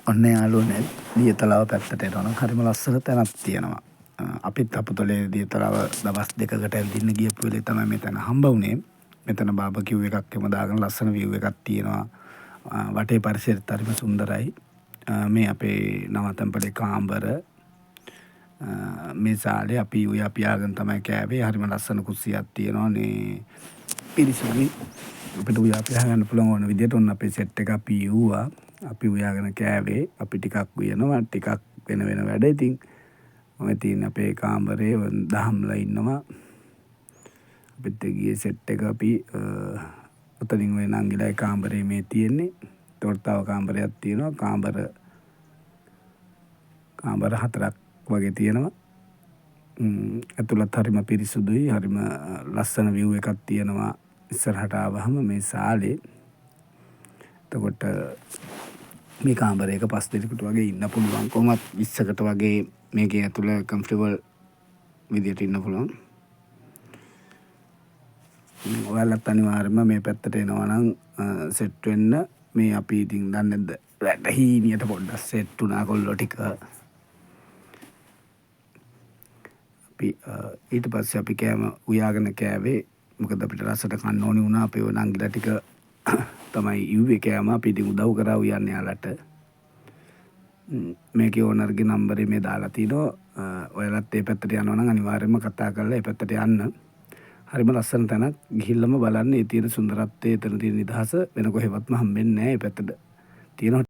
ඔන්න යාළුවනේ දියතලාව පැත්තට එනවා නම් හරිම ලස්සන තැනක් තියෙනවා. අපිත් අපතොලේ දියතලාව දවස් දෙකකට ඇවිදින්න ගියපු වෙලේ තමයි මෙතන හම්බ වුණේ. මෙතන බාබකියු එකක් එම දාගෙන ලස්සන view එකක් තියෙනවා. වටේ පරිසරයත් හරිම සුන්දරයි. මේ අපේ නවතම්පලේ කාමර මේ සාලේ අපි උයා පියාගෙන තමයි කෑවේ. හරිම ලස්සන කුස්සියක් තියෙනවා නේ. පිරිසිදුයි. අපිට උයා පියා ගන්න පුළුවන් ඕන විදියට ඔන්න අපේ සෙට් එක අපි යුවා. අපි උයාගෙන කෑවේ. අපි ටිකක් උයනවා ටිකක් වෙන වැඩ. ඉතින් ඔය තියෙන අපේ කාමරේ දහම්ලා ඉන්නවා. අපිත් ගියේ සෙට් එක අපි උතනින් ඔය නංගිලා කාමරේ මේ තියෙන්නේ. ඒතකොට තව කාමරයක් තියෙනවා. කාමර 4ක් වගේ තියෙනවා. ඇතුළත් හරිම පිරිසුදුයි. හරිම ලස්සන view එකක් තියෙනවා. ඉස්සරහට ආවහම මේ සාලේ. එතකොට මේ කාමරයක 5 දෙනෙකුට වගේ ඉන්න පුළුවන්. කොහොමත් 20කට වගේ මේකේ ඇතුළේ කම්ෆර්ටබල් විදියට ඉන්න පුළුවන්. ඔයාලත් අනිවාර්යයෙන්ම මේ පැත්තට එනවා නම් සෙට් වෙන්න. මේ අපි ඉතින් දන්නේ නැද්ද? වැටහීනියට පොඩ්ඩක් සෙට් වුණා කොල්ලෝ ටික. අපි ඊට පස්සේ අපි කෑම උයාගෙන කෑවේ. මොකද අපිට රසට කන්න ඕනි වුණා. අපේ ඔය නංගිලා ටික තමයි ඉව්වේ කෑම. අපි ඉතින් උදව් කරා උයන්න යාලට. මේකේ ඕනර්ගේ නම්බරේ මේ දාලා තිනවා. ඔයාලත් ඒ පැත්තට යනවා නම් අනිවාර්යයෙන්ම කතා කරලා ඒ පැත්තට යන්න. හරිම ලස්සන තැනක්. ගිහිල්ලාම බලන්න. ඒ තියෙන සුන්දරත්වය, එතන තියෙන නිදහස වෙන කොහෙවත්ම හම්බෙන්නේ නැහැ. ඒ පැත්තට තියෙනවා.